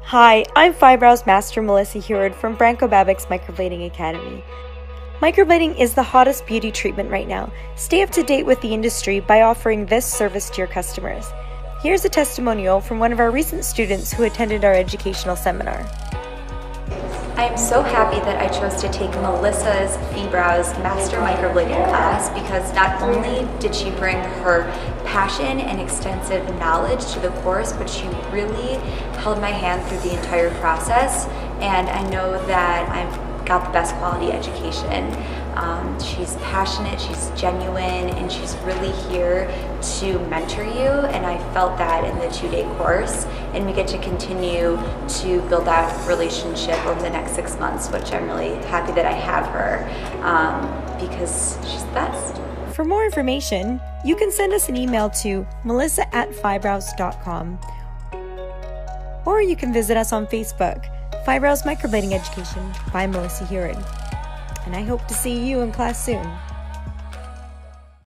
Hi, I'm Phibrows Master Melissa Heward from Phibrows Microblading Academy. Microblading is the hottest beauty treatment right now. Stay up to date with the industry by offering this service to your customers. Here's a testimonial from one of our recent students who attended our educational seminar. I am so happy that I chose to take Melissa's Phibrows Master Microblading class because not only did she bring her passion and extensive knowledge to the course, but she really held my hand through the entire process, and I know that I've got the best quality education. She's passionate, she's genuine, and she's really here to mentor you, and I felt that in the 2-day course, and we get to continue to build that relationship over the next 6 months, which I'm really happy that I have her because she's the best. For more information, you can send us an email to melissa@phibrows.com, or you can visit us on Facebook, Phibrows Microblading Education by Melissa Heward. And I hope to see you in class soon.